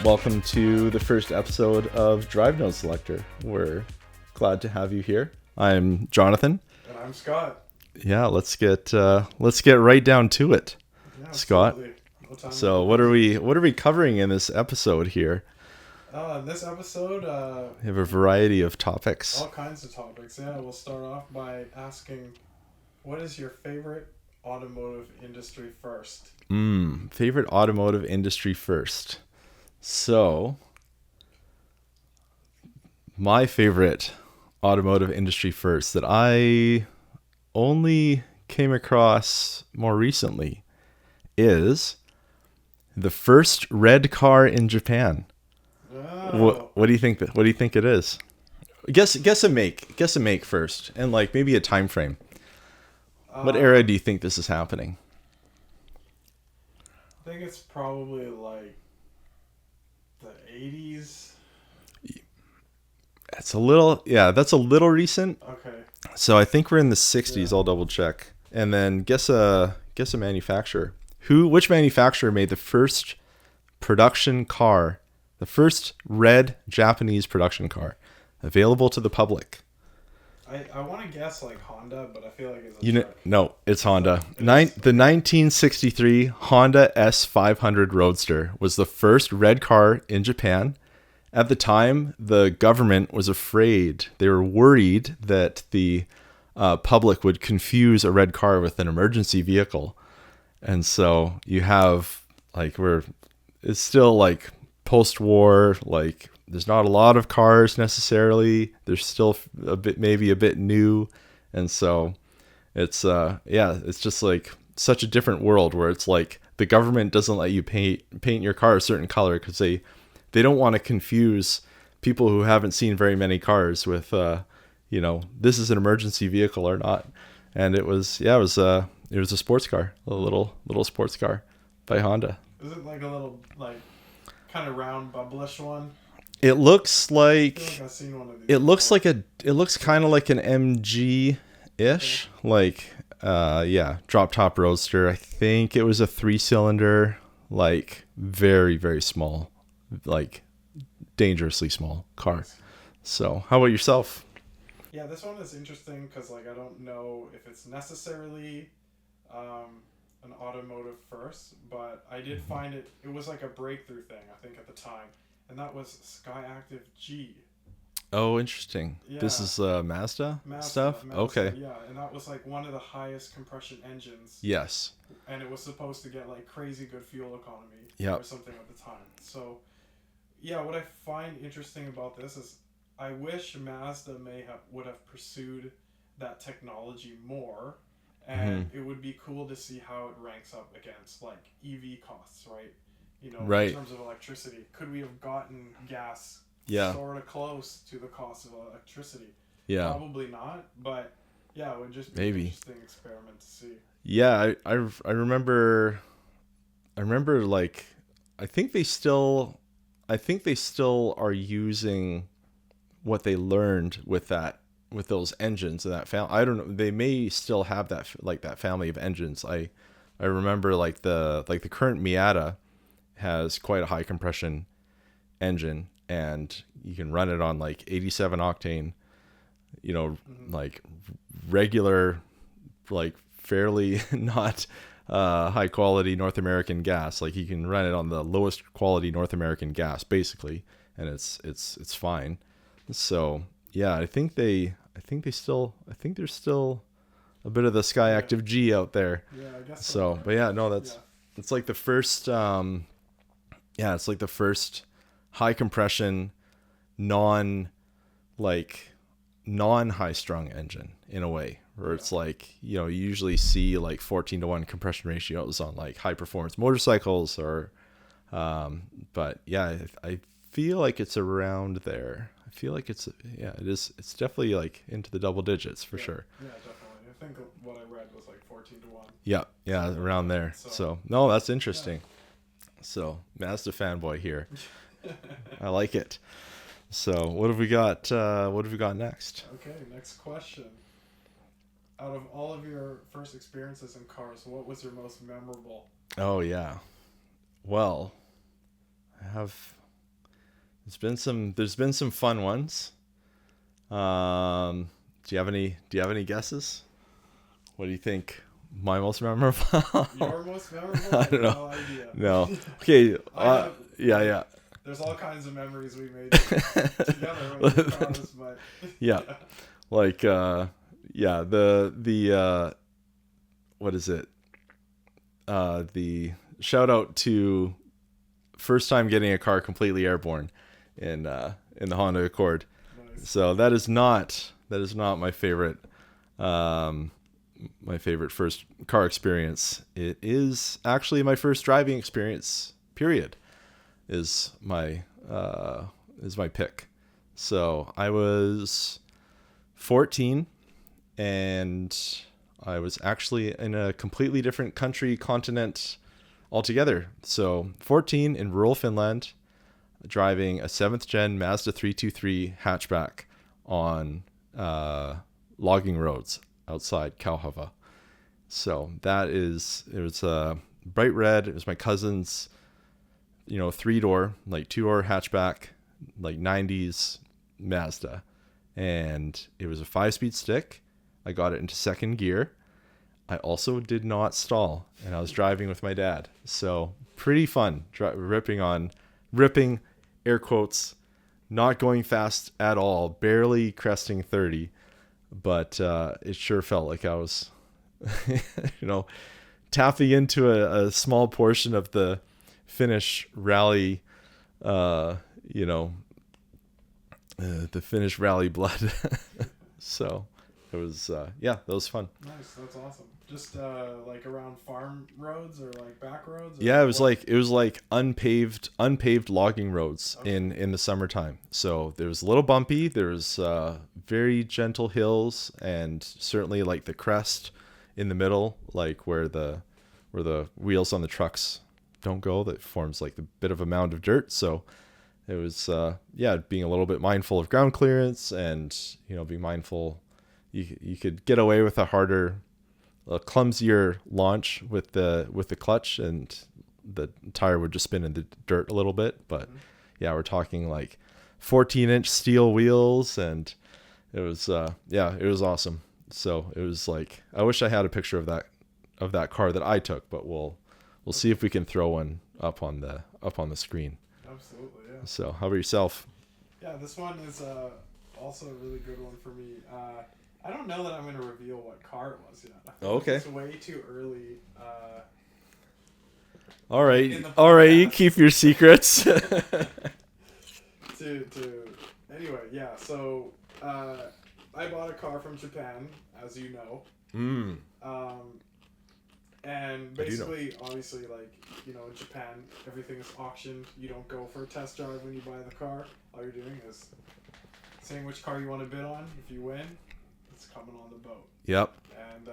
Welcome to the first episode of Drive Node Selector. We're glad to have you here. I'm Jonathan. And I'm Scott. Yeah, let's get right down to it, Yeah, Scott. So what are we covering in this episode here? In this episode, We have a variety of topics. all kinds of topics. Yeah, we'll start off by asking, what is your favorite automotive industry first? Favorite automotive industry first. So, my favorite automotive industry first that I only came across more recently is the first red car in Japan. Oh, What do you think? What do you think it is? Guess a make. Guess a make first, and like maybe a time frame. What era do you think this is happening? I think it's probably like the 80s. That's a little recent. Okay. So I think we're in the 60s. Yeah. I'll double check. And then guess a manufacturer. Which manufacturer made the first production car, the first red Japanese production car available to the public? I want to guess like Honda, but I feel like it's a trick. No, it's Honda. The 1963 Honda S500 Roadster was the first red car in Japan. At the time, the government was afraid. They were worried that the public would confuse a red car with an emergency vehicle. And so you have it's still like post-war, like there's not a lot of cars necessarily. There's still maybe a bit new. And so it's it's just like such a different world where it's like the government doesn't let you paint your car a certain color because they don't want to confuse people who haven't seen very many cars with this is an emergency vehicle or not. And it was a sports car, a little sports car by Honda. Is it like a little like kind of round bubblish one? It looks I feel like like I've seen one of these. it looks before. it looks kind of like an MG ish, drop top roadster. I think it was a 3-cylinder, like very, very small, like dangerously small car. So how about yourself? Yeah, this one is interesting because like I don't know if it's necessarily an automotive first, but I did find it was like a breakthrough thing I think at the time, and that was Skyactiv G. Oh, interesting. This Yeah. is Mazda Mazda, stuff. Mazda, Okay. yeah, and that was like one of the highest compression engines, Yes. and it was supposed to get like crazy good fuel economy Yep. or something at the time. So yeah, what I find interesting about this is I wish Mazda would have pursued that technology more, and it would be cool to see how it ranks up against like EV costs, right? Right. In terms of electricity, could we have gotten gas Yeah. sort of close to the cost of electricity? Yeah. Probably not, but yeah, it would just be Maybe. an interesting experiment to see. Yeah, I remember like I think they still are using what they learned with those engines and that family. I don't know, they may still have that family of engines. I remember like the current Miata has quite a high compression engine, and you can run it on like 87 octane, like regular, like fairly not high quality North American gas. Like you can run it on the lowest quality North American gas basically, and it's fine. So yeah, I think there's still a bit of the Skyactiv G out there. Yeah, I guess So, but yeah, no, yeah. it's like the first it's like the first high compression non high strung engine in a way, where it's like, you usually see like 14-to-1 compression ratios on like high performance motorcycles or but yeah, I feel like it's around there. I feel like it is. It's definitely like into the double digits for sure. Yeah, definitely. I think what I read was like 14-to-1. Yeah, around there. So no, that's interesting. So Mazda fanboy here. I like it. So what have we got? What have we got next? Okay, next question. Out of all of your first experiences in cars, what was your most memorable? Oh yeah. Well, I have There's been some fun ones. Do you have any guesses? What do you think my most memorable? Your most memorable? I don't know. No idea. No. Okay. Yeah. There's all kinds of memories we made together with the cars, but Yeah. Like yeah, the what is it? The shout out to first time getting a car completely airborne in the Honda Accord. Nice. So that is not my favorite first car experience. It is actually my first driving experience, period. Is my pick. So I was 14 and I was actually in a completely different continent altogether. So 14 in rural Finland, driving a 7th gen Mazda 323 hatchback on logging roads outside Kauhava. So it was bright red. It was my cousin's, 3-door, like 2-door hatchback, like 90s Mazda. And it was a 5-speed stick. I got it into second gear. I also did not stall, and I was driving with my dad. So pretty fun, ripping air quotes, not going fast at all, barely cresting 30. But it sure felt like I was, tapping into a small portion of the Finnish rally, the Finnish rally blood. So it was, that was fun. Nice, that's awesome. Just like around farm roads or like back roads? Yeah, it was like unpaved logging roads in the summertime. So there was a little bumpy. There was very gentle hills, and certainly like the crest in the middle, like where the wheels on the trucks don't go, that forms like a bit of a mound of dirt. So it was being a little bit mindful of ground clearance, and being mindful you could get away with a clumsier launch with the clutch, and the tire would just spin in the dirt a little bit. But we're talking like 14-inch steel wheels, and it was it was awesome. So it was like, I wish I had a picture of that car that I took, but we'll see if we can throw one up on the screen. Absolutely, yeah. So how about yourself? Yeah, this one is also a really good one for me. I don't know that I'm going to reveal what car it was yet. I think Okay. It's way too early. All right, you keep your secrets. Anyway, yeah. So I bought a car from Japan, as you know. And basically, obviously, like, in Japan, everything is auctioned. You don't go for a test drive when you buy the car. All you're doing is saying which car you want to bid on. If you win, it's coming on the boat. Yep. And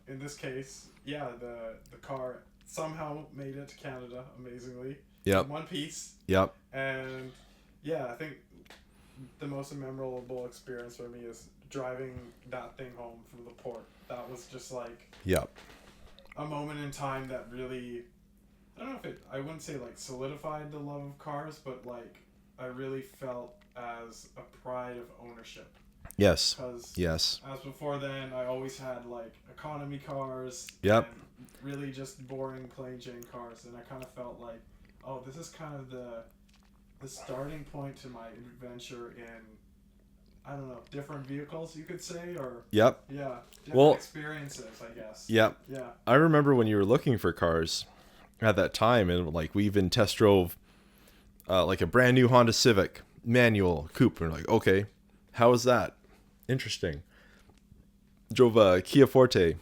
in this case, the car somehow made it to Canada, amazingly. Yep. In one piece. Yep. And I think the most memorable experience for me is driving that thing home from the port. That was just like a moment in time that really, I don't know if I wouldn't say like solidified the love of cars, but like I really felt as a pride of ownership. Yes. Because as before then, I always had like economy cars. Yep. And really just boring plain Jane cars, and I kind of felt like, oh, this is kind of the starting point to my adventure in, I don't know, different vehicles, you could say, or different experiences, I guess. Yep. Yeah. I remember when you were looking for cars at that time, and like we even test drove like a brand new Honda Civic manual coupe, and we're like, okay, how is that? Interesting. Drove a Kia Forte,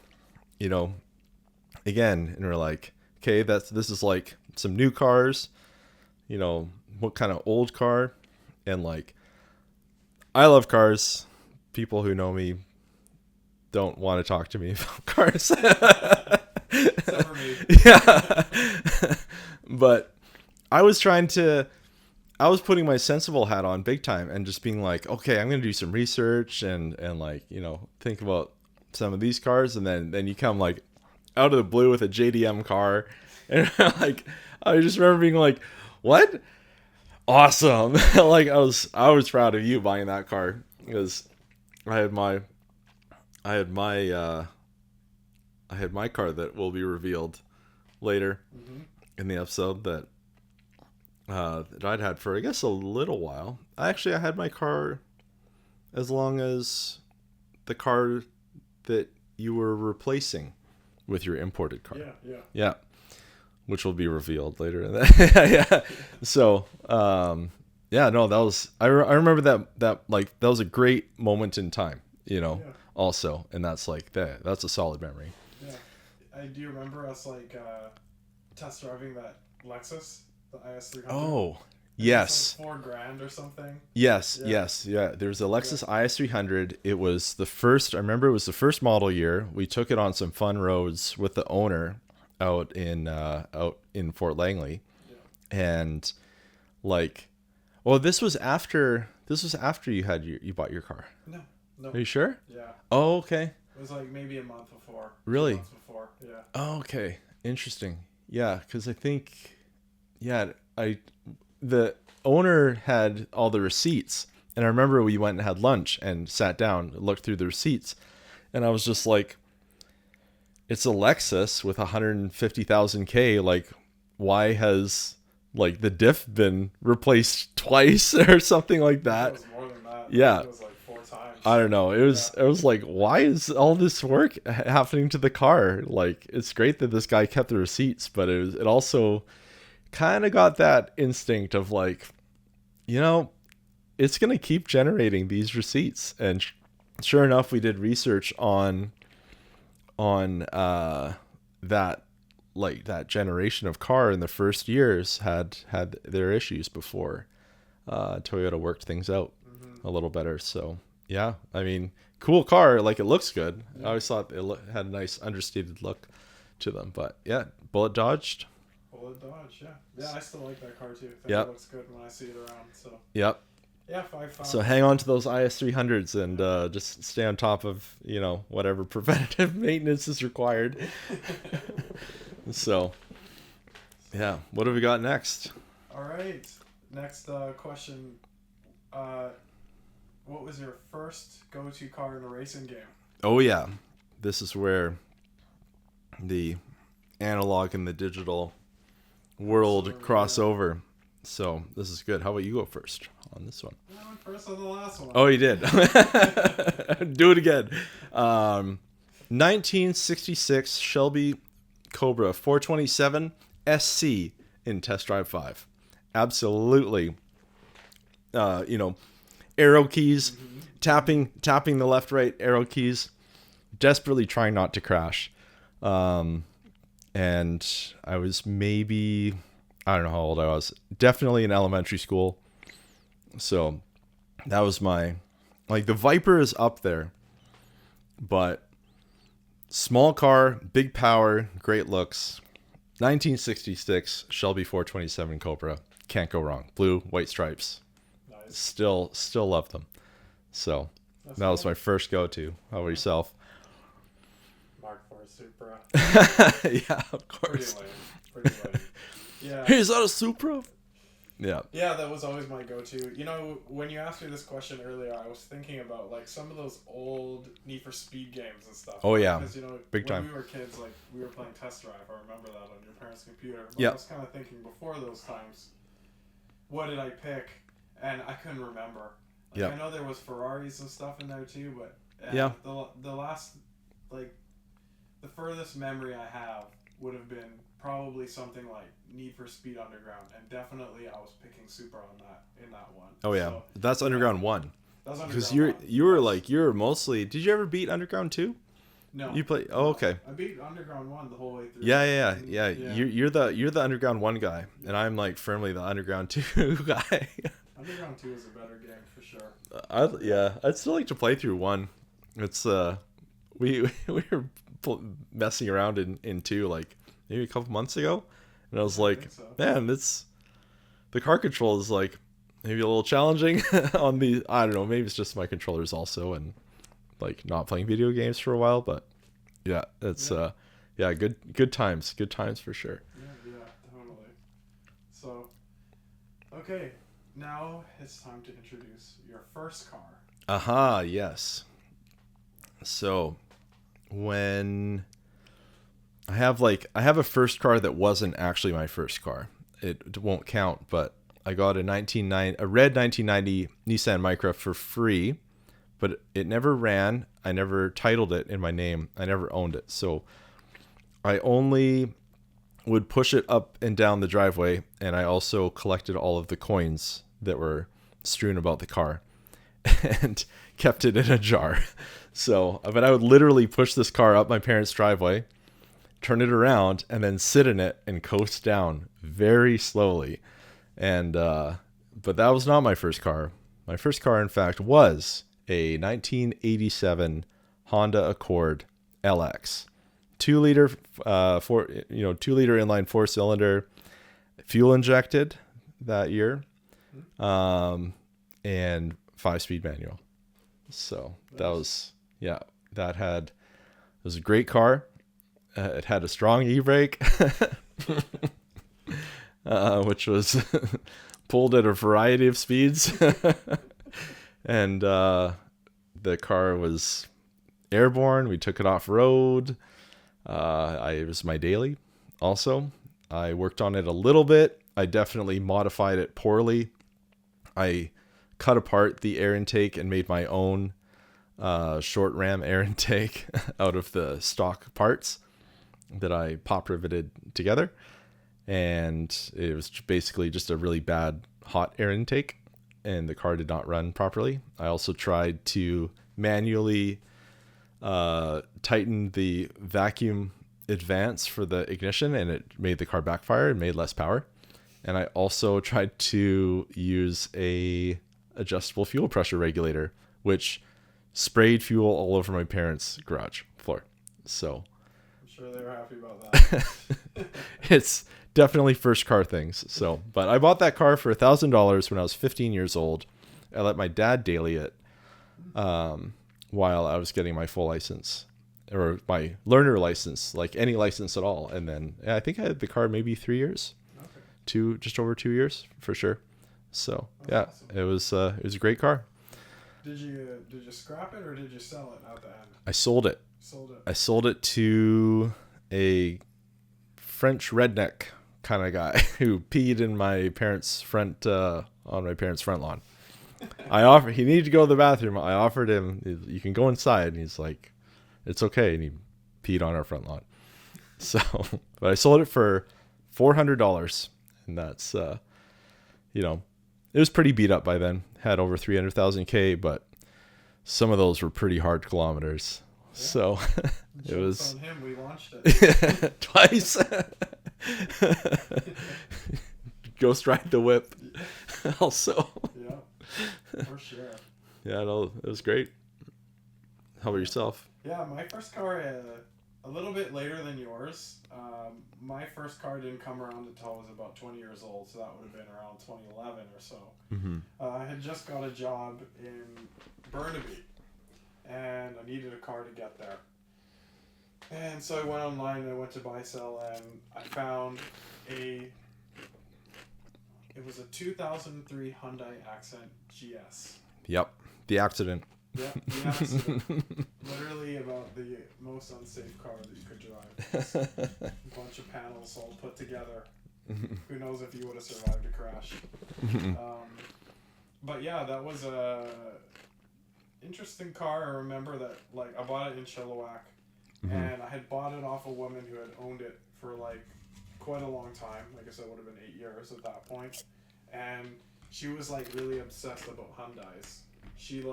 again, and we're like, okay, this is like some new cars, what kind of old car? And like, I love cars. People who know me don't want to talk to me about cars. Except for me. Yeah. But I was putting my sensible hat on big time and just being like, okay, I'm going to do some research and like, think about some of these cars. And then you come like out of the blue with a JDM car. And like, I just remember being like, what? Awesome. Like I was proud of you buying that car because I had my I had my I had my car that will be revealed later Hmm. in the episode that I'd had for I guess a little while. I had my car as long as the car that you were replacing with your imported car. Yeah, yeah. Yeah, which will be revealed later in that. Yeah. So, yeah, no, that was I remember that like that was a great moment in time, Yeah. also, and that's like that's a solid memory. Yeah. I do you remember us like test driving that Lexus, the IS 300? Oh, I think yes. it's like $4,000 or something. Yes, Yeah. yes, yeah. There's a Lexus IS300. It was the first. I remember it was the first model year. We took it on some fun roads with the owner out in Fort Langley, Yeah. and like, well, this was after you bought your car. No. No. Are you sure? Yeah. Oh, okay. It was like maybe a month before. Really? 2 months before. Yeah. Oh, okay. Interesting. Yeah, because I think, yeah, the owner had all the receipts, and I remember we went and had lunch and sat down, and looked through the receipts, and I was just like, it's a Lexus with 150,000 K. Like, why has like the diff been replaced twice or something like It that? was more than that. Yeah. It was like 4 times. I don't know. It was like, why is all this work happening to the car? Like, it's great that this guy kept the receipts, but it also kind of got that instinct of like, it's gonna keep generating these receipts. And sure enough, we did research on that, like that generation of car in the first years had their issues before Toyota worked things out Hmm. a little better. So yeah, I mean, cool car. Like, it looks good. I Yeah. always thought it had a nice understated look to them. But yeah, bullet dodged. Bullet Dodge, yeah. Yeah, I still like that car too. I think Yep. it looks good when I see it around. So Yep. yeah, if I found So hang on to those IS300s and just stay on top of whatever preventative maintenance is required. So yeah, what have we got next? All right. Next question. What was your first go-to car in a racing game? Oh yeah, this is where the analog and the digital world Crossover, cross yeah. over. So this is good. How about you go first on this one? I went first on the last one. Oh, you did. Do it again. 1966 Shelby Cobra 427 SC in Test Drive 5. Absolutely. Arrow keys, tapping the left right arrow keys, desperately trying not to crash. And I was maybe, I don't know how old I was. Definitely in elementary school. So that was my, like, the Viper is up there, but small car, big power, great looks. 1966 Shelby 427 Cobra. Can't go wrong. Blue, white stripes. Nice. Still love them. So That's that was cool. my first go-to. How about yourself? Mark IV Supra. Yeah, of Pretty course. lame. Pretty lame. Yeah. Hey, is that a Supra? Yeah. Yeah, that was always my go-to. You know, when you asked me this question earlier, I was thinking about like some of those old Need for Speed games and stuff. Oh, yeah. Because Big when time. we were kids, like we were playing Test Drive. I remember that on your parents' computer. But Yeah. I was kind of thinking before those times, what did I pick? And I couldn't remember. Like, Yeah. I know there was Ferraris and stuff in there too, but Yeah. the last, like, the furthest memory I have would have been probably something like Need for Speed Underground, and definitely I was picking Supra on that in that one. Oh yeah. So, That's Underground 1. that was Because Underground you were one. like, you were mostly, did you ever beat Underground 2? No. You play, oh, okay. I beat Underground 1 the whole way through. Yeah. Yeah. You're the Underground 1 guy, and I'm like firmly the Underground 2 guy. Underground 2 is a better game for sure. I'd still like to play through 1. It's we were messing around in 2 like maybe a couple months ago, and I was I like, think so. man, the car control is like maybe a little challenging on the, I don't know, maybe it's just my controllers also, and like not playing video games for a while, but yeah, it's good times for sure. Yeah, totally. So, okay, now it's time to introduce your first car. Aha, yes. So when I have a first car that wasn't actually my first car. It won't count, but I got a red 1990 Nissan Micra for free, but it never ran. I never titled it in my name. I never owned it. So I only would push it up and down the driveway, and I also collected all of the coins that were strewn about the car and kept it in a jar. So, but I would literally push this car up my parents' driveway, turn it around, and then sit in it and coast down very slowly. And but that was not my first car. My first car, in fact, was a 1987 Honda Accord LX, 2-liter, 2-liter inline 4-cylinder, fuel injected that year, and 5-speed manual. So that was it was a great car. It had a strong e-brake, which was pulled at a variety of speeds. And the car was airborne. We took it off road. It was my daily also. I worked on it a little bit. I definitely modified it poorly. I cut apart the air intake and made my own short ram air intake out of the stock parts that I pop riveted together. And it was basically just a really bad hot air intake, and the car did not run properly. I also tried to manually tighten the vacuum advance for the ignition, and it made the car backfire and made less power. And I also tried to use a adjustable fuel pressure regulator, which sprayed fuel all over my parents' garage floor. So I'm sure they were happy about that. It's definitely first car things. So, but I bought that car for $1,000 when I was 15 years old. I let my dad daily it while I was getting my full license, or my learner license, like any license at all. And then I think I had the car maybe 3 years, just over 2 years for sure. So awesome. It was a great car. Did you scrap it or did you sell it at the end? I sold it. I sold it to a French redneck kind of guy who peed in my parents' front on my parents' front lawn. He needed to go to the bathroom. I offered him, you can go inside, and he's like, it's okay. And he peed on our front lawn. So, but I sold it for $400, and that's it was pretty beat up by then. Had over 300,000 K, but some of those were pretty hard kilometers. Yeah. So it was on him. We launched it twice. Ghost ride the whip. Also. Yeah, for sure. Yeah, no, it was great. How about yourself? Yeah, my first car a little bit later than yours. My first car didn't come around until I was about 20 years old, so that would have been around 2011 or so. Mm-hmm. I had just got a job in Burnaby, and I needed a car to get there. And so I went online and I went to buy sell, and I found it was a 2003 Hyundai Accent GS. Yep, the accident. Yeah, the accident. Literally about the most unsafe car that you could drive. A bunch of panels all put together. Who knows if you would have survived a crash. But yeah, that was a interesting car. I remember that, like, I bought it in Chilliwack, and I had bought it off a woman who had owned it for like quite a long time. I guess it would have been 8 years at that point. And she was like really obsessed about Hyundais. She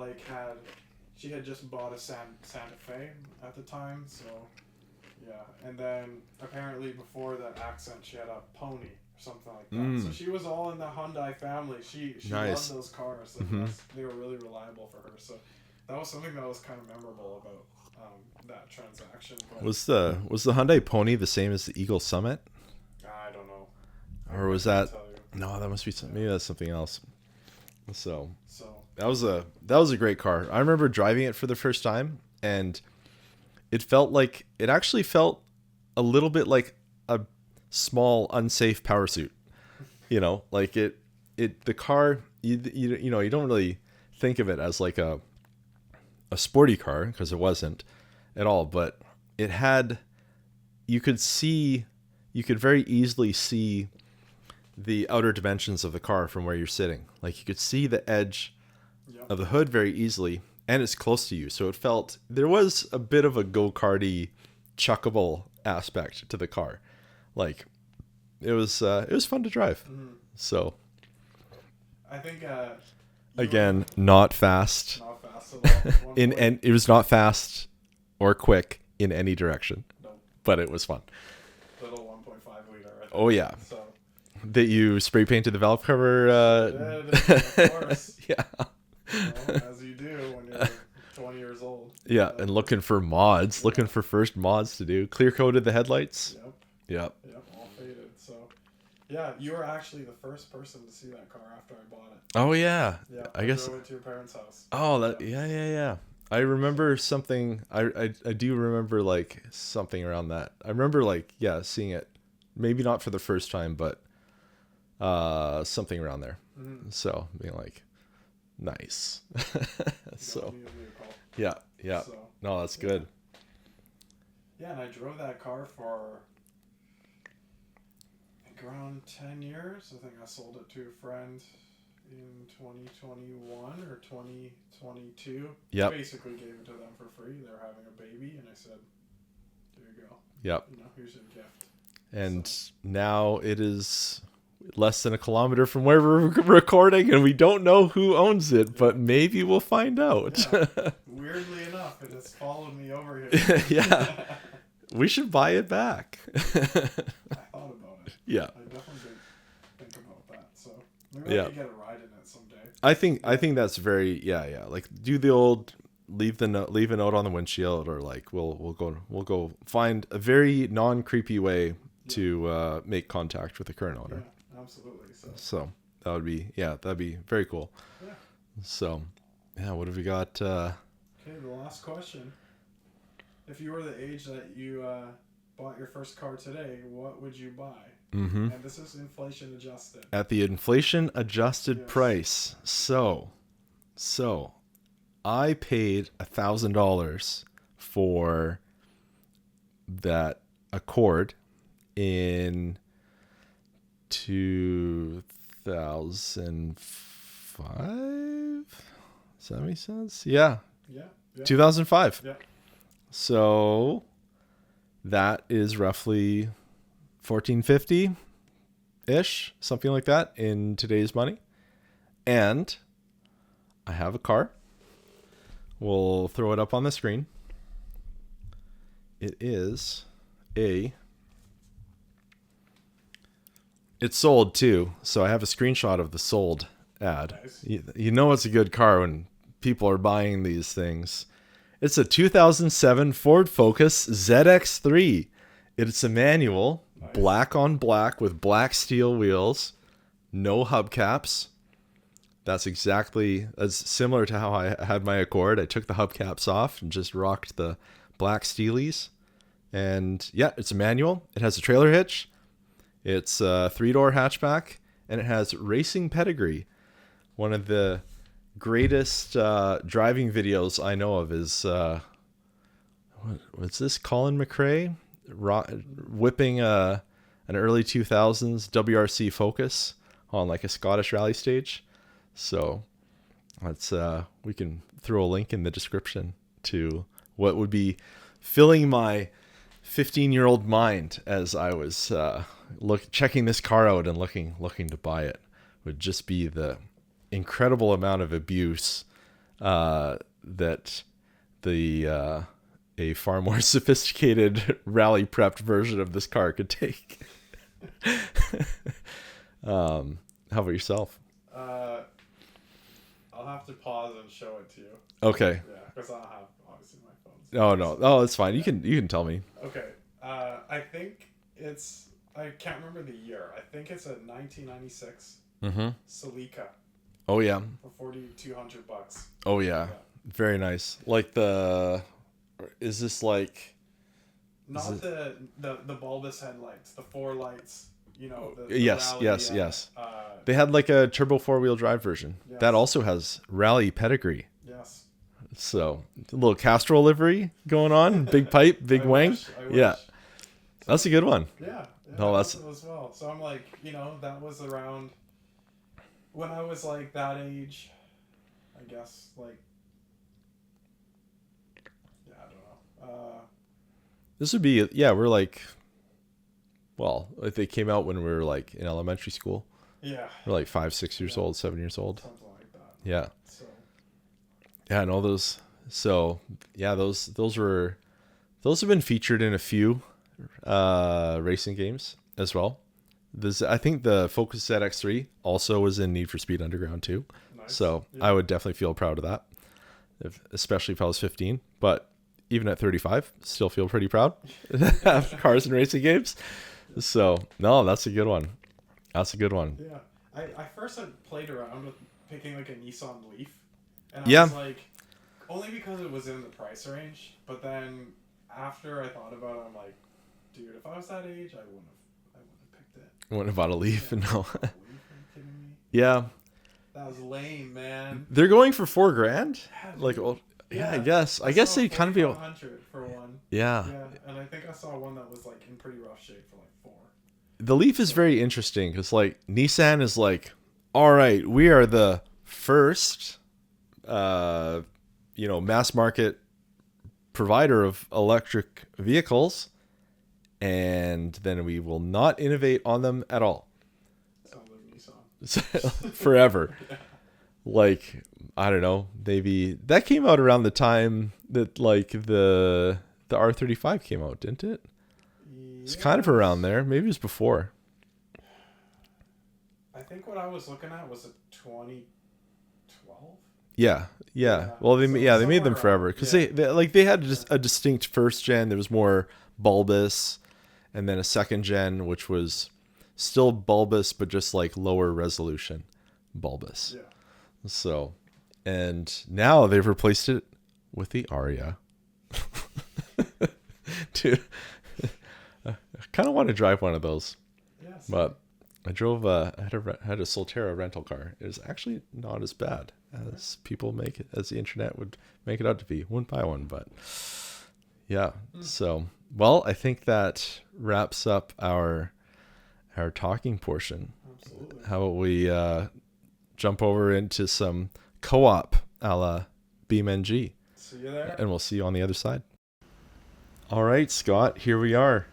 had just bought a Santa Fe at the time, so yeah. And then apparently before that Accent, she had a Pony or something like that. So she was all in the Hyundai family. She nice. loved those cars. Like they were really reliable for her. So that was something that was kind of memorable about that transaction. But was the Hyundai Pony the same as the Eagle Summit? I don't know. Or was that? No, that must be something. Maybe that's something else. So that was a great car. I remember driving it for the first time, and it actually felt a little bit like a small unsafe power suit. Like the car, you don't really think of it as like a sporty car, because it wasn't at all, but it had, you could very easily see the outer dimensions of the car from where you're sitting. Like, you could see the edge Yep. of the hood very easily, and it's close to you. So it felt, there was a bit of a go-karty, chuckable aspect to the car. Like, it was fun to drive. So I think again, not fast. not fast at all. And it was not fast or quick in any direction, Nope. but it was fun. Little 1.5 liter. I think. Oh yeah, So that you spray painted the valve cover. did, of course. Yeah, As you do when you're 20 years old. yeah, and looking for mods, looking for first mods to do. Clear coated the headlights. Yep. Yep. Yep. All faded. So, yeah, you were actually the first person to see that car after I bought it. Oh yeah. Yeah. I guess. drove it to your parents' house. Oh, that. Yeah. I remember something. I do remember like something around that. I remember like, yeah, seeing it. Maybe not for the first time, but something around there. Mm-hmm. So being like, nice. So Don't need to be a call. yeah. So, No, that's good. yeah, and I drove that car for, I think, around 10 years. I think I sold it to a friend in 2021 or 2022. Yep. Basically gave it to them for free. They were having a baby, and I said, there you go. Yep. Here's your gift. And now it is less than a kilometer from where we're recording, and we don't know who owns it, but maybe we'll find out. Yeah. Weirdly enough, it has followed me over here. Yeah. We should buy it back. I thought about it. Yeah. I definitely did think about that. So maybe I could get a ride in it someday. I think that's very yeah. Like, do the old leave a note on the windshield, or like we'll go find a very non-creepy way to make contact with the current owner. Yeah, absolutely. So that'd be very cool. Yeah. So yeah, what have we got? Okay, the last question. If you were the age that you bought your first car today, what would you buy? Mm-hmm. And this is inflation adjusted. At the inflation adjusted Yes. price. So I paid $1,000 for that Accord in 2005. Does that make sense? Yeah, Yeah. 2005. Yeah. So that is roughly $1,450 ish, something like that in today's money. And I have a car. We'll throw it up on the screen. It is it's sold too, so I have a screenshot of the sold ad. Nice. You know it's a good car when people are buying these things. It's a 2007 Ford Focus ZX3. It's a manual, Nice. black on black with black steel wheels, no hubcaps. That's similar to how I had my Accord. I took the hubcaps off and just rocked the black steelies. And yeah, it's a manual. It has a trailer hitch. It's a 3-door hatchback, and it has racing pedigree. One of the greatest driving videos I know of is what's this? Colin McRae whipping an early 2000s WRC Focus on like a Scottish rally stage. So let's we can throw a link in the description to what would be filling my 15-year-old mind as I was checking this car out and looking to buy it. Would just be the incredible amount of abuse that a far more sophisticated rally prepped version of this car could take. How about yourself? I'll have to pause and show it to you. Okay. Yeah, because I don't have obviously my phone. Oh no. Oh, it's fine. You can tell me. Okay. I think it's, I can't remember the year. I think it's a 1996 Mm-hmm. Celica Oh yeah. for $4,200. Oh yeah. Very nice. Like is this like? Not the bulbous headlights, the 4 lights. you know, the Yes, rally, yes, yes. They had like a turbo 4-wheel drive version Yes. that also has rally pedigree. yes. So a little Castrol livery going on, big pipe, big I wang. wish. Yeah, that's a good one. Yeah. No, I that's- also as well. So I'm like, you know, that was around when I was like that age. I guess like, yeah, I don't know. This would be, yeah, we're like, well, if they came out when we were like in elementary school, Yeah, we're like 5, 6 years Yeah. old, 7 years old. something like that. Yeah. So Yeah, and all those. So yeah, those have been featured in a few racing games as well. I think the Focus ZX3 also was in Need for Speed Underground too. nice. So Yeah. I would definitely feel proud of that, especially if I was 15. But even at 35, still feel pretty proud of cars and racing games. So no, that's a good one. That's a good one. Yeah, I first had played around with picking like a Nissan Leaf, and I Yeah. was like, only because it was in the price range. But then after I thought about it, I'm like, dude, if I was that age, I wouldn't have picked it. What about a Leaf? Yeah. No. Leaf, are you kidding me? Yeah, That was lame, man. they're going for $4,000. Yeah, Like, dude. oh, yeah, I Yeah. guess. I guess saw they kind of be. 4,100 for one. Yeah. Yeah, and I think I saw one that was like in pretty rough shape for like 4. The Leaf is very interesting because like Nissan is like, all right, we are the first, mass market provider of electric vehicles, and then we will not innovate on them at all. Sounds like Nissan. Forever. Yeah. Like, I don't know, maybe that came out around the time that like the R35 came out, didn't it? It's kind of around there. Maybe it was before. I think what I was looking at was a 2012. Yeah. Yeah, Well, they so made them somewhere forever around- because yeah. they had just a distinct first gen. There was more bulbous, and then a second gen which was still bulbous but just like lower resolution bulbous. Yeah. So, and now they've replaced it with the Aria. Dude, I kind of want to drive one of those, Yes. but I drove I had a Solterra rental car. It was actually not as bad as people make it, as the internet would make it out to be. Wouldn't buy one, but yeah. So, well, I think that wraps up our talking portion. Absolutely. How about we jump over into some co-op a la BeamNG, See you there. and we'll see you on the other side. All right, Scott, here we are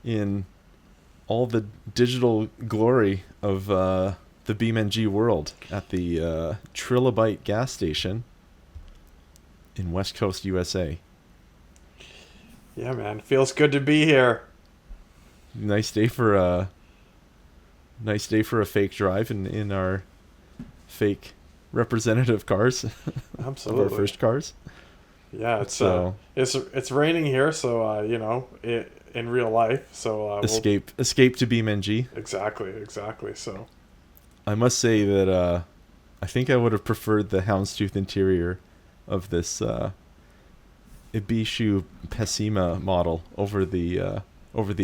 in all the digital glory of the BeamNG world at the Trilobite gas station in West Coast, USA. Yeah, man. Feels good to be here. Nice day for a fake drive in our fake representative cars of Absolutely. our first cars. Yeah, it's So it's raining here, so in real life, so escape to BeamNG. Exactly. So I must say that I think I would have preferred the houndstooth interior of this Ibishu Pessima model over the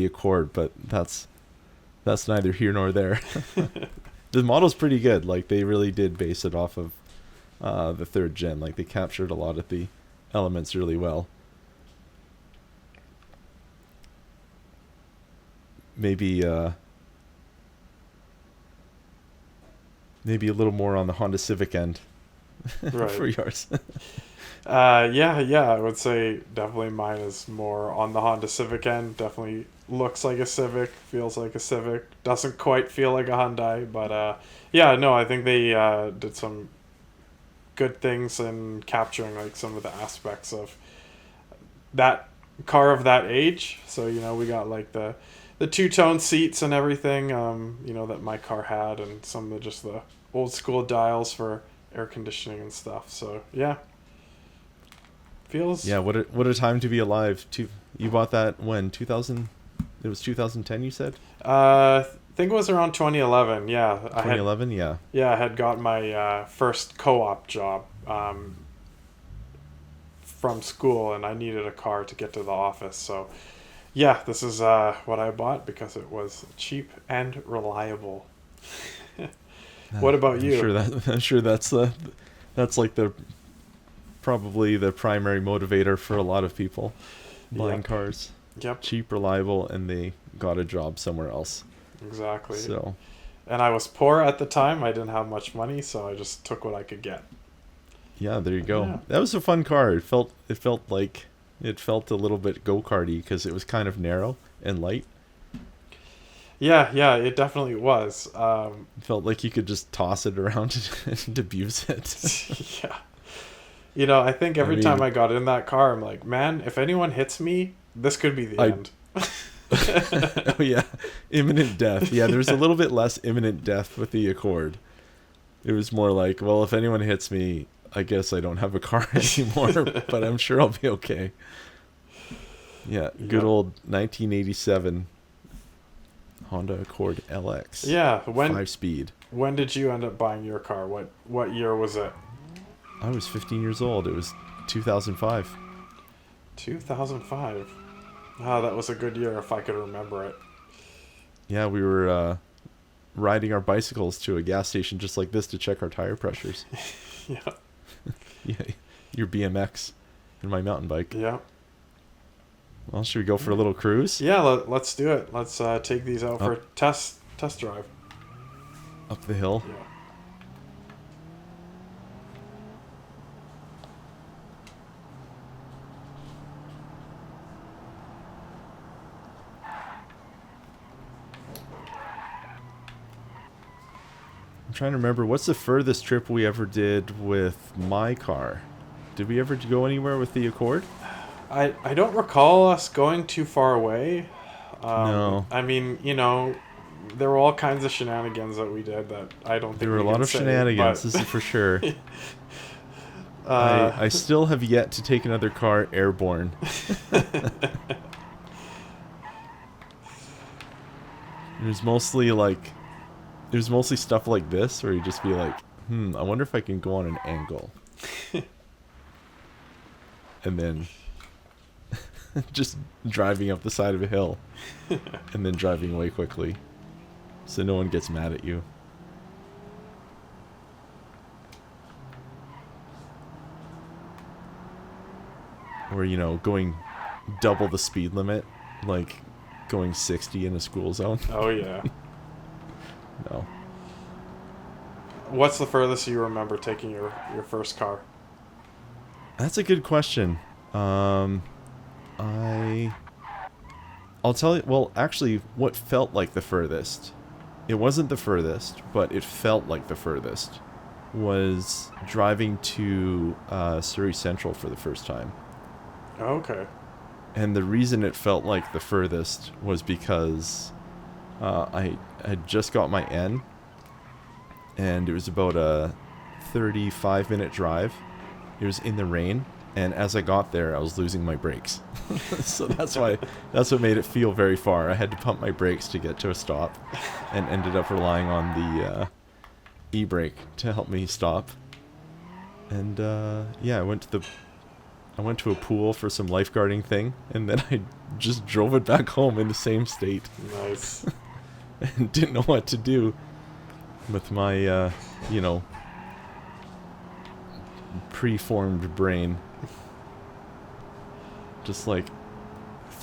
Accord, but that's neither here nor there. The model's pretty good. Like, they really did base it off of the third gen. Like, they captured a lot of the elements really well. Maybe a little more on the Honda Civic end Right. for yours. yeah, I would say definitely mine is more on the Honda Civic end. Definitely looks like a Civic, feels like a Civic, doesn't quite feel like a Hyundai, but yeah, no, I think they did some good things in capturing like some of the aspects of that car of that age. So, we got like the two-tone seats and everything, that my car had, and some of the old school dials for air conditioning and stuff. So yeah, feels Yeah, what a time to be alive. You bought that when? 2000? It was 2010, you said? I think it was around 2011. Yeah, 2011, yeah. I had got my first co-op job from school, and I needed a car to get to the office. So Yeah, this is what I bought because it was cheap and reliable. What about I'm you? sure that I'm sure that's like the probably the primary motivator for a lot of people buying Yep. cars. Yep. Cheap, reliable, and they got a job somewhere else. Exactly. So And I was poor at the time. I didn't have much money, so I just took what I could get. yeah, there you go. Yeah. That was a fun car. It felt a little bit go karty because it was kind of narrow and light. Yeah, yeah, it definitely was. It felt like you could just toss it around and abuse it. Yeah. You know, I think I every time mean, I got in that car, I'm like, man, if anyone hits me, this could be the I end. oh yeah, imminent death. Yeah, there's a little bit less imminent death with the Accord. It was more like, well, if anyone hits me, I guess I don't have a car anymore, but I'm sure I'll be okay. Yeah, good Yep. old 1987 Honda Accord LX, Yeah, when 5-speed. when did you end up buying your car? What year was it? I was 15 years old. It was 2005. 2005. Oh, that was a good year if I could remember it. Yeah, we were riding our bicycles to a gas station just like this to check our tire pressures. Yeah. Yeah, your BMX and my mountain bike. Yeah. Well, should we go for a little cruise? Yeah, let's do it. Let's take these out for a test drive. Up the hill. Yeah. I'm trying to remember, what's the furthest trip we ever did with my car? Did we ever go anywhere with the Accord? I don't recall us going too far away. No. I mean, you know, there were all kinds of shenanigans that we did that I don't think There were a we lot can of say, shenanigans, this is for sure. uh, I still have yet to take another car airborne. It was mostly like, it was mostly stuff like this where you just be like, I wonder if I can go on an angle. And then just driving up the side of a hill and then driving away quickly so no one gets mad at you. Or, you know, going double the speed limit, like going 60 in a school zone. oh yeah. No. What's the furthest you remember taking your first car? That's a good question. I'll tell you, well, actually, what felt like the furthest, it wasn't the furthest, but it felt like the furthest, was driving to Surrey Central for the first time. Oh, okay. And the reason it felt like the furthest was because I had just got my N, and it was about a 35-minute drive. It was in the rain, and as I got there, I was losing my brakes. So that's what made it feel very far. I had to pump my brakes to get to a stop, and ended up relying on the e-brake to help me stop. And yeah, I went to a pool for some lifeguarding thing, and then I just drove it back home in the same state Nice. and didn't know what to do with my, you know, preformed brain. Just like,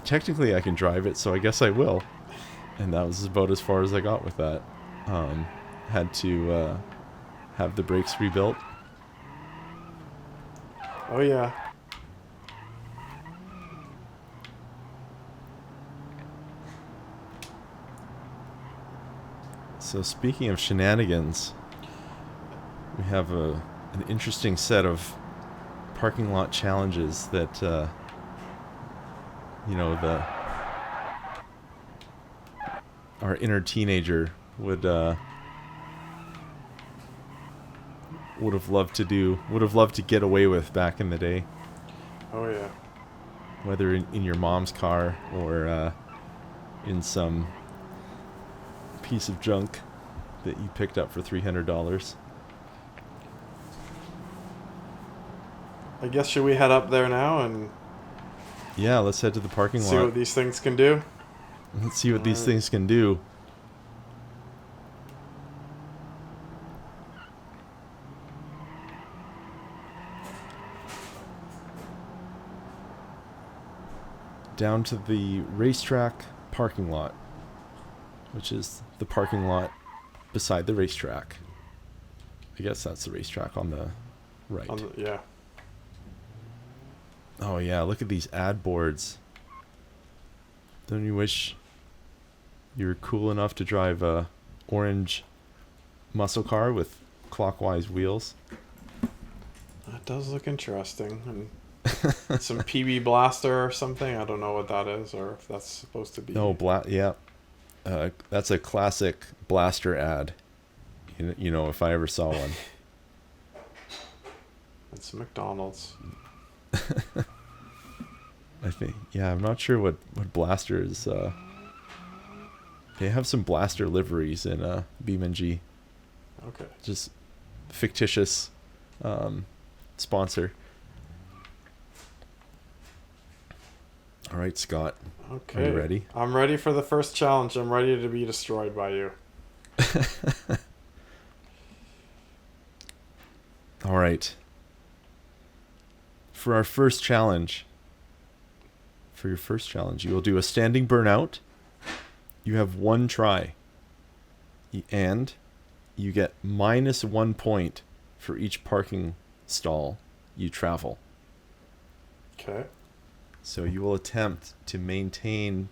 technically I can drive it, so I guess I will. And that was about as far as I got with that. Had to have the brakes rebuilt. Oh yeah. So speaking of shenanigans, we have an interesting set of parking lot challenges that, you know, our inner teenager would have loved to do, would have loved to get away with back in the day, Oh yeah. whether in your mom's car or in some piece of junk that you picked up for $300. I guess should we head up there now and Yeah, let's head to the parking See lot. what these things can do. Let's see what these Alright. things can do. Down to the racetrack parking lot, which is the parking lot beside the racetrack. I guess that's the racetrack on the right. Yeah. Oh yeah, look at these ad boards. Don't you wish you were cool enough to drive a orange muscle car with clockwise wheels? That does look interesting. And some PB Blaster or something. I don't know what that is, or if that's supposed to be. Oh, yeah. That's a classic Blaster ad. You know, if I ever saw one. It's McDonald's. I think, yeah, I'm not sure what Blaster is. They have some Blaster liveries in BeamNG. Okay. Just fictitious sponsor. All right, Scott. Okay. Are you ready? I'm ready for the first challenge. I'm ready to be destroyed by you. All right. For your first challenge, you will do a standing burnout. You have one try. And you get -1 point for each parking stall you travel. Okay. So you will attempt to maintain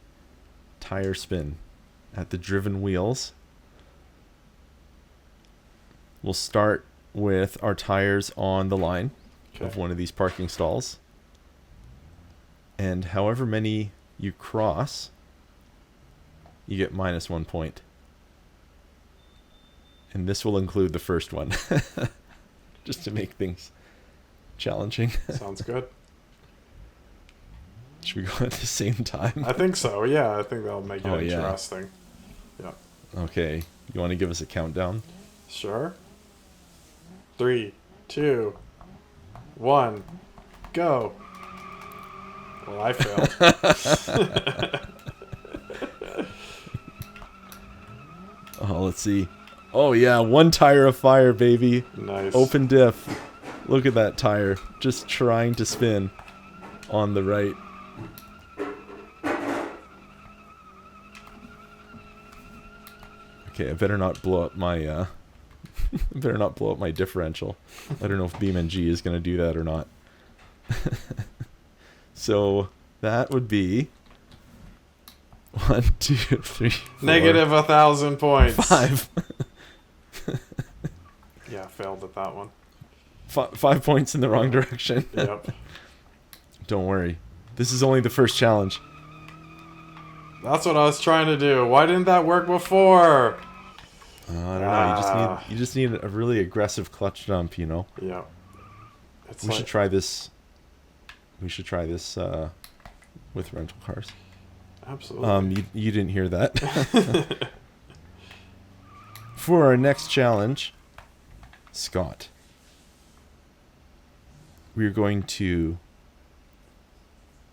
tire spin at the driven wheels. We'll start with our tires on the line of one of these parking stalls. And however many you cross, you get -1 point. And this will include the first one. Just to make things challenging. Sounds good. Should we go at the same time? I think so. Yeah, I think that'll make it interesting. Yeah. Okay. You want to give us a countdown? Sure. 3, 2, 1, go. Well, I failed. Oh, let's see. Oh, yeah. One tire of fire, baby. Nice. Open diff. Look at that tire. Just trying to spin on the right. Okay, I better not blow up my differential. I don't know if BeamNG is going to do that or not. So that would be 1, 2, 3, 4, Negative 1,000 points. 5. Yeah, failed at that one. 5 points in the wrong direction. Yep. Don't worry. This is only the first challenge. That's what I was trying to do. Why didn't that work before? I don't know. You just need a really aggressive clutch dump, you know. Yeah. We should try this. We should try this with rental cars. Absolutely. You didn't hear that. For our next challenge, Scott, we're going to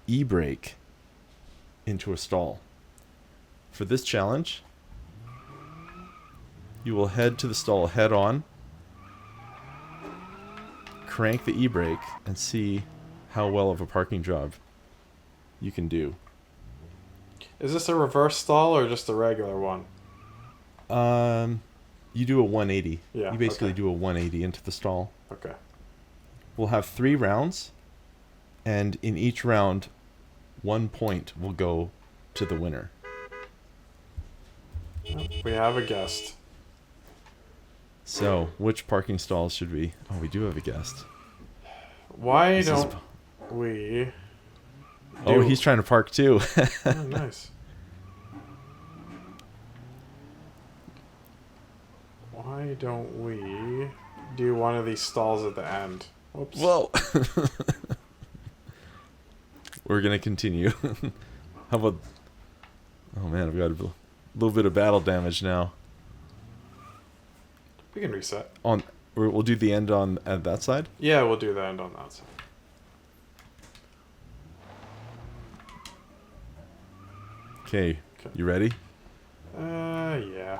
e-brake into a stall. For this challenge, you will head to the stall head on, crank the e-brake, and see how well of a parking job you can do. Is this a reverse stall or just a regular one? You do a 180. Yeah. You basically do a 180 into the stall. Okay. We'll have 3 rounds, and in each round, 1 point will go to the winner. We have a guest. So, which parking stalls should we... Oh, we do have a guest. Why don't we... Oh, he's trying to park too. Oh, nice. Why don't we do one of these stalls at the end? Whoops. Well, we're going to continue. How about... Oh man, I've got a little bit of battle damage now. We can reset. We'll do the end at that side? Yeah, we'll do the end on that side. Okay, Okay. you ready? Yeah.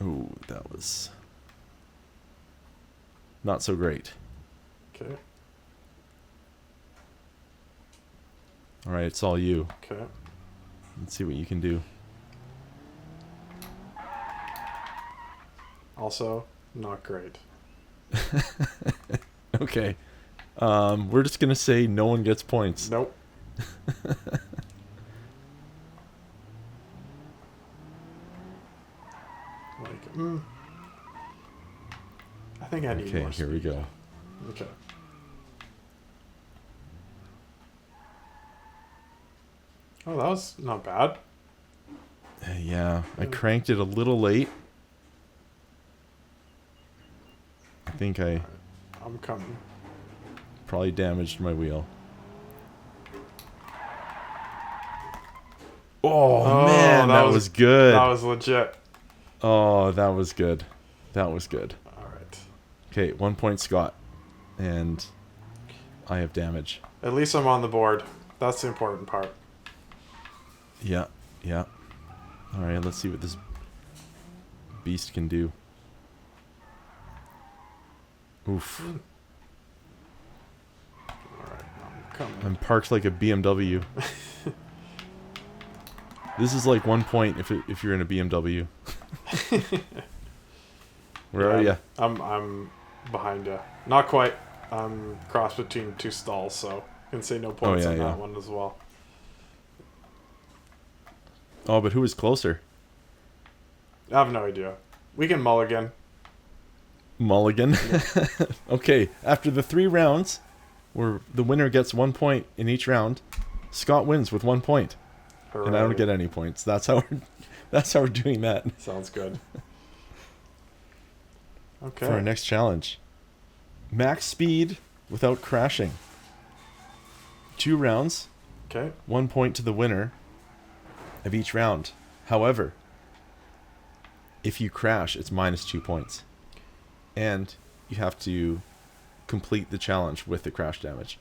Oh, that was not so great. Okay. All right, it's all you. Okay. Let's see what you can do. Also, not great. Okay. We're just gonna say no one gets points. Nope. Like, I think I need Okay, more here we speed. go. Okay. Oh, that was not bad. Yeah, I cranked it a little late. I think I I'm coming. probably damaged my wheel. Oh, man, that was good. That was legit. Oh, that was good. That was good. All right. Okay, 1 point, Scott. And I have damage. At least I'm on the board. That's the important part. Yeah, yeah. All right, let's see what this beast can do. Oof. All right, I'm coming. I'm parked like a BMW. This is like 1 point if you're in a BMW. Where are you? I'm behind you. Not quite. I'm crossed between two stalls, so I can say no points on that one as well. Oh, but who was closer? I have no idea. We can mulligan. Mulligan. Okay, after the 3 rounds, where the winner gets 1 point in each round, Scott wins with 1 point, Hooray. and I don't get any points. That's how we're doing that. Sounds good. Okay. For our next challenge, max speed without crashing. 2 rounds, Okay. 1 point to the winner of each round. However, if you crash, it's minus 2 points. And you have to complete the challenge with the crash damage.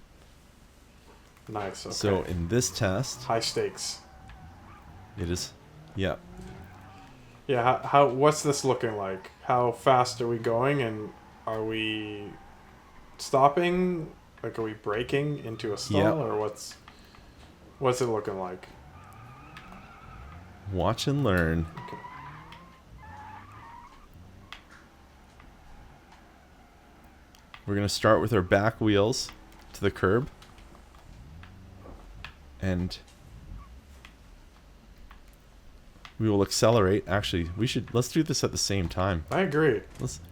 Nice. Okay. So in this test, high stakes. it is, yeah. Yeah. How? What's this looking like? How fast are we going, and are we stopping? Like, are we braking into a stall, Yep. or what's it looking like? Watch and learn. Okay. We're going to start with our back wheels to the curb. And we will accelerate. Actually, let's do this at the same time. I agree.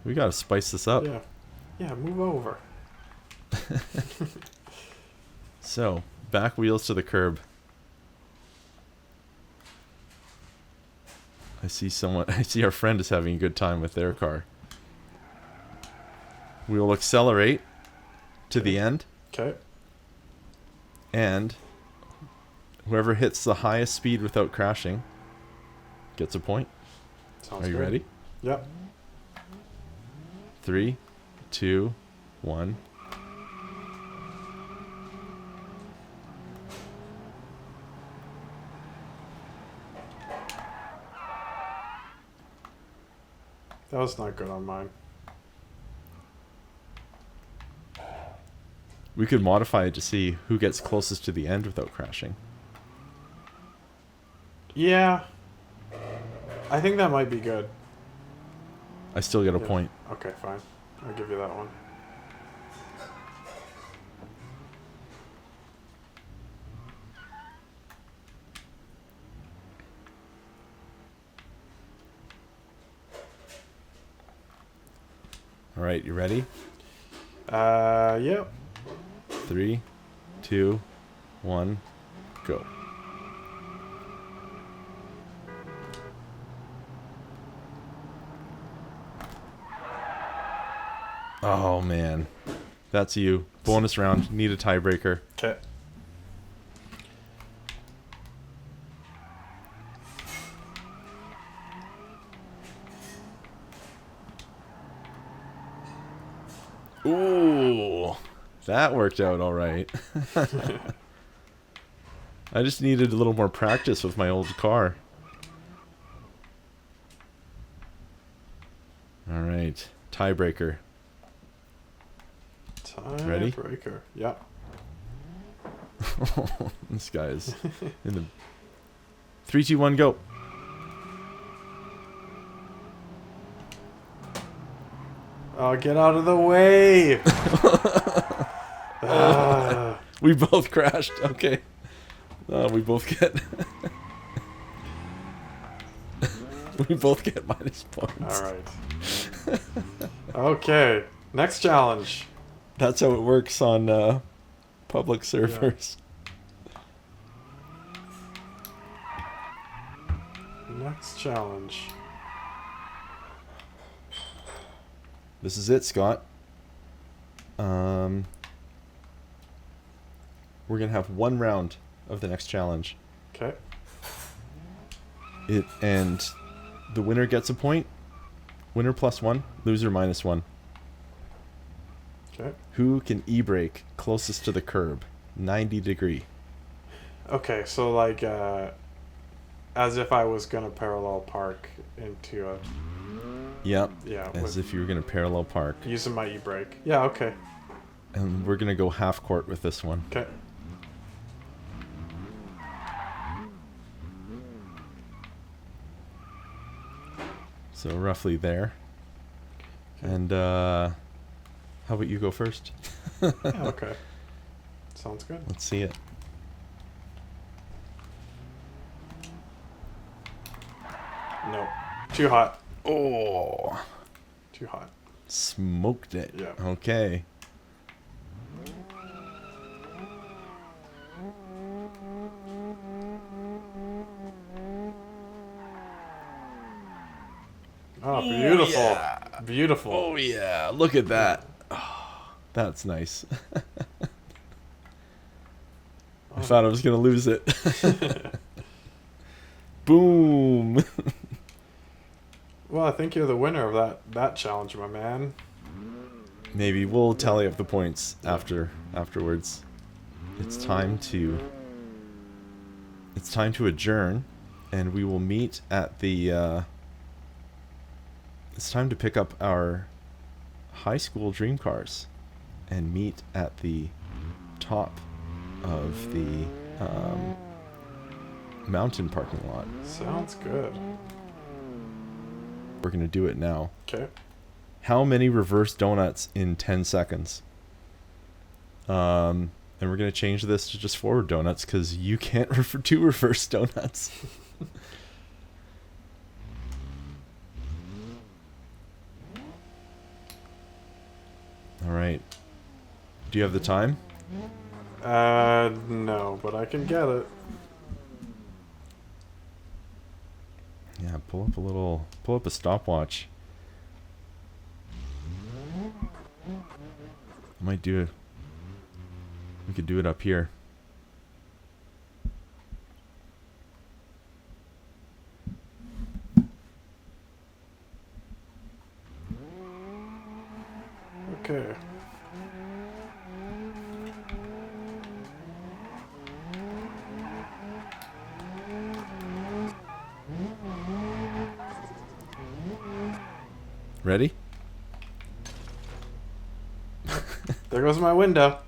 We got to spice this up. Yeah. Yeah. Move over. So, back wheels to the curb. I see our friend is having a good time with their car. We will accelerate to the end, Okay. and whoever hits the highest speed without crashing gets a point. Sounds Are you good. ready? Yep. 3, 2, 1. That was not good on mine. We could modify it to see who gets closest to the end without crashing. Yeah. I think that might be good. I still get a Yeah. point. Okay, fine. I'll give you that one. All right, you ready? Yep. 3, 2, 1, go. Oh, man. That's you. Bonus round. Need a tiebreaker. Okay. Ooh, that worked out all right. I just needed a little more practice with my old car. All right, tiebreaker. Ready? Tiebreaker. Yeah. This guy is in the 3, 2, 1, go. Oh, get out of the way! We both crashed. Okay. We both get. We both get minus points. All right. Okay. Next challenge. That's how it works on public servers. Next challenge. This is it, Scott. We're gonna have one round of the next challenge. Okay. And the winner gets a point. Winner +1, loser -1. Okay. Who can e-brake closest to the curb? 90 degree. Okay, so like, as if I was gonna parallel park into a. Yep. Yeah. As if you were gonna parallel park. Using my e-brake. Yeah. Okay. And we're gonna go half court with this one. Okay. So roughly there. And how about you go first? Yeah, okay. Sounds good. Let's see it. Nope. Too hot. Oh, Too hot. smoked it. Yeah. Okay. Oh, beautiful. yeah. Beautiful. Oh yeah, look at that. Oh, that's nice. I thought I was gonna lose it. Boom. Well, I think you're the winner of that challenge, my man. Maybe we'll tally up the points afterwards. It's time to adjourn, and we will meet at the it's time to pick up our high school dream cars and meet at the top of the mountain parking lot. Sounds good. We're gonna do it now. Okay. How many reverse donuts in 10 seconds? And we're gonna change this to just forward donuts because you can't do reverse donuts. All right. Do you have the time? No, but I can get it. Yeah, pull up a stopwatch. We could do it up here. Okay. Ready? There goes my window.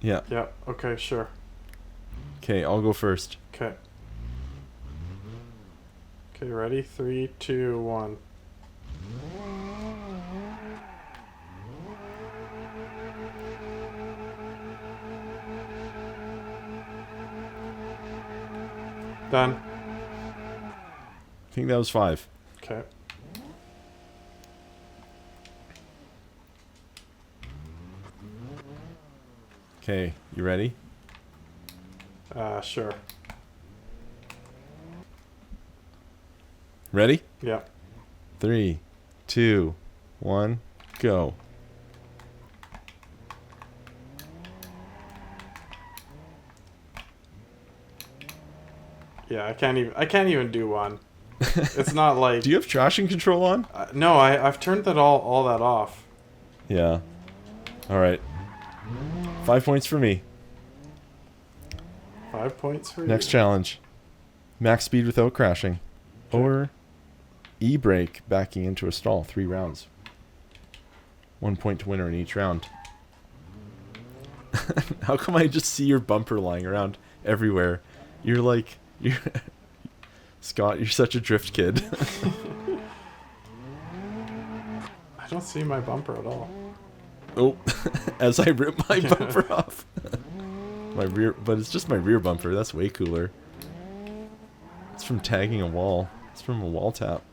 Yeah. Yeah, okay, sure. Okay, I'll go first. Okay. Okay, ready? 3, 2, 1. Done. I think that was 5. Okay. Okay, you ready? Sure. Ready? Yeah. 3, 2, 1, go. Yeah, I can't even do one. It's not like. Do you have traction control on? No, I've turned all that off. Yeah. All right. 5 points for me. 5 points for Next you. challenge. Max speed without crashing. Okay. Or e-brake backing into a stall. 3 rounds. 1 point to winner in each round. How come I just see your bumper lying around everywhere? You're like... Scott, you're such a drift kid. I don't see my bumper at all. Oh, as I rip my bumper off. My rear, but it's just my rear bumper. That's way cooler. It's from tagging a wall. It's from a wall tap.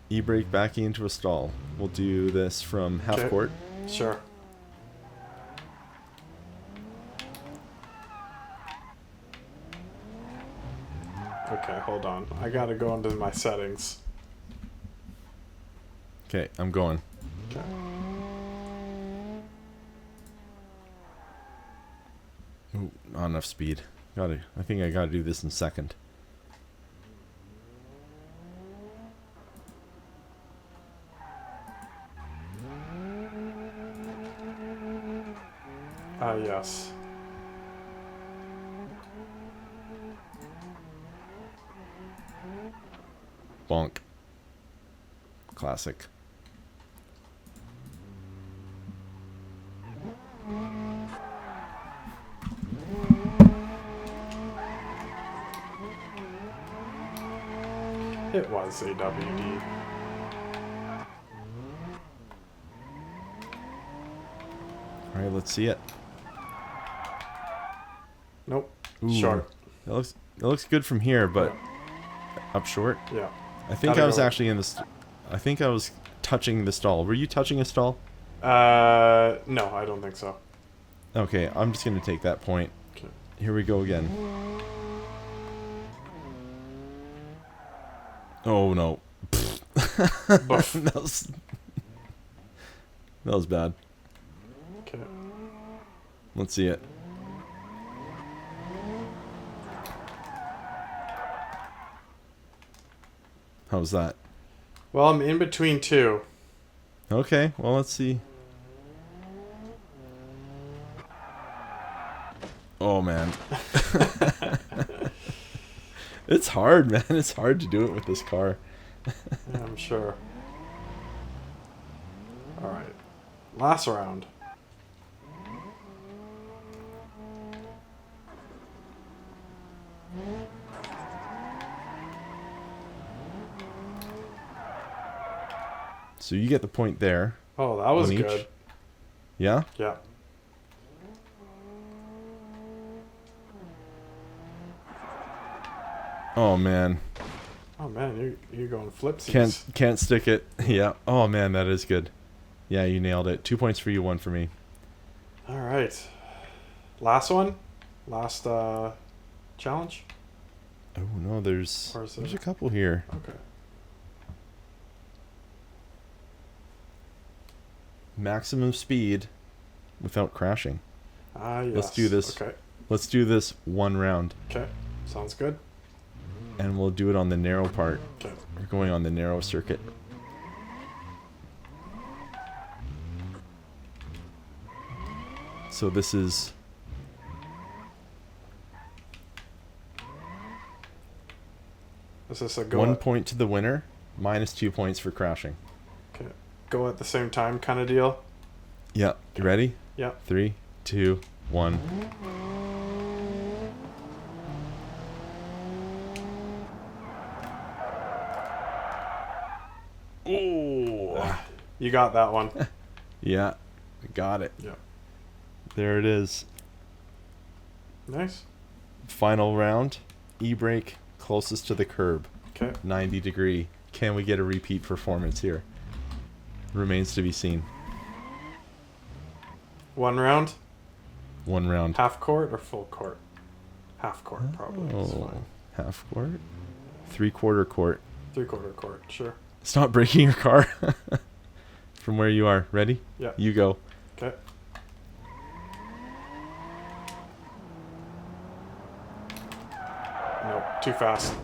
E-brake backing into a stall. We'll do this from half Okay. court. Sure. Okay, hold on. I gotta go into my settings. Okay, I'm going. Okay. Ooh, not enough speed. I think I gotta do this in second. Yes. Bonk. Classic. It was AWD. Alright, let's see it. Nope. Ooh, Short. It looks good from here, but up short. Yeah. I think Gotta I was go. actually in the... I think I was touching the stall. Were you touching a stall? No, I don't think so. Okay, I'm just going to take that point. Okay. Here we go again. Oh, no. Boof. That was bad. Okay. Let's see it. How's that? Well, I'm in between two. Okay, well, let's see. Oh, man. It's hard, man. It's hard to do it with this car. Yeah, I'm sure. Alright. Last round. So you get the point there. Oh, that was One each? good. Yeah? Yeah. Oh, man. Oh man, you're going flipsies. Can't stick it. Yeah. Oh, man, that is good. Yeah, you nailed it. 2 points for you, 1 for me. All right. Last one. Last challenge. Oh, no, there's a couple here. Okay. Maximum speed without crashing. Yes. Let's do this. Okay. Let's do this 1 round. Okay. Sounds good. And we'll do it on the narrow part. Okay. We're going on the narrow circuit. So this is... Is this a go? 1 point to the winner, minus 2 points for crashing. Okay. Go at the same time kind of deal. Yeah. You ready? Yeah. 3, 2, 1. Oh! You got that one. Yeah. Got it. Yeah. There it is. Nice. Final round. E-brake closest to the curb. Okay. 90 degree. Can we get a repeat performance here? Remains to be seen. 1 round. 1 round. Half court or full court? Half court probably. Is Oh, fine. half court? 3/4 court. 3/4 court. Sure. Stop breaking your car. From where you are. Ready? Yeah. You go. Okay. Nope. Too fast.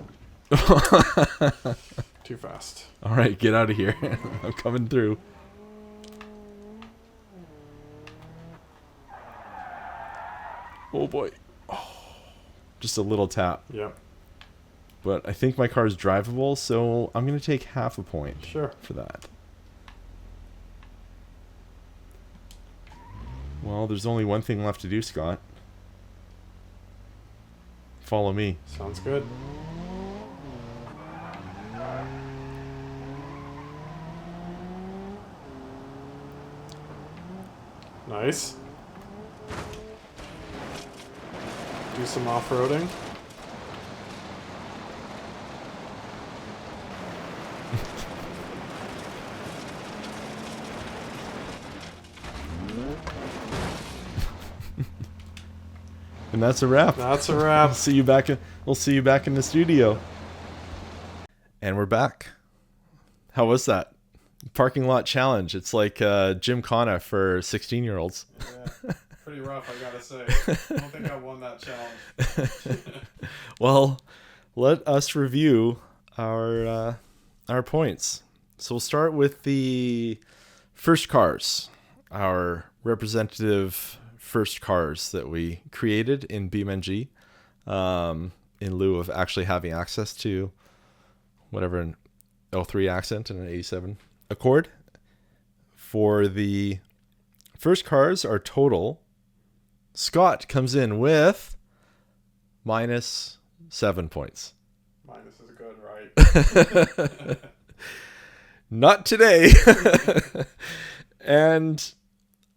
Too fast. All right, get out of here. I'm coming through. Oh boy. Oh, just a little tap. Yep. But I think my car is drivable, so I'm going to take half a point Sure. for that. Well, there's only one thing left to do, Scott. Follow me. Sounds good. Nice. Do some off-roading. And that's a wrap. That's a wrap. We'll see you back in the studio. And we're back. How was that? Parking lot challenge. It's like Gymkhana for 16-year-olds. Yeah, pretty rough, I gotta say. I don't think I won that challenge. Well, let us review our points. So we'll start with the first cars, our representative first cars that we created in BeamNG, in lieu of actually having access to whatever an L3 Accent and an 87 Accord. For the first cars, our total, Scott comes in with -7 points. Minus is good, right? Not today. And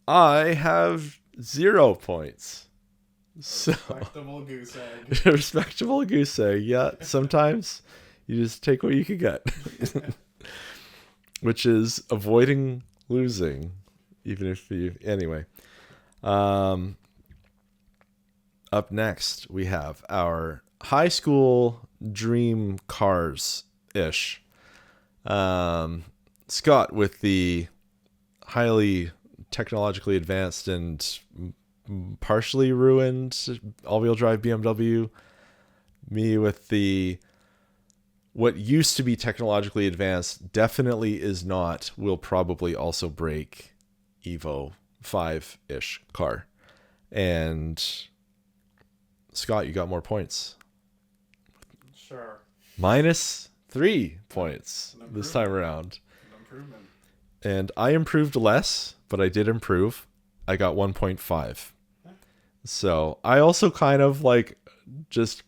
I have 0 points. So Respectable goose egg. respectable goose egg. Yeah, sometimes you just take what you can get. Which is avoiding losing, even if you... Anyway. Up next, we have our high school dream cars-ish. Scott with the highly technologically advanced and partially ruined all-wheel drive BMW. Me with the what used to be technologically advanced, definitely is not, will probably also break Evo 5-ish car. And Scott, you got more points. Sure. -3 points this time around. An improvement. And I improved less, but I did improve. I got 1.5. So I also kind of like just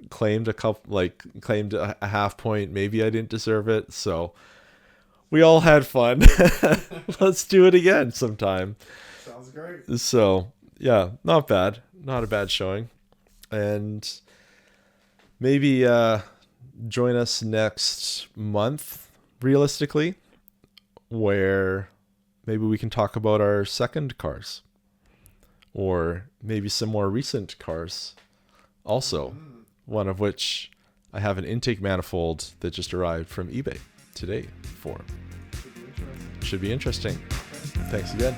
claimed a half point. Maybe I didn't deserve it. So we all had fun. Let's do it again sometime. Sounds great. So yeah, not bad. Not a bad showing. And maybe join us next month, realistically, where maybe we can talk about our second cars. Or maybe some more recent cars also. One of which I have an intake manifold that just arrived from eBay today for. Should be interesting. Thanks again.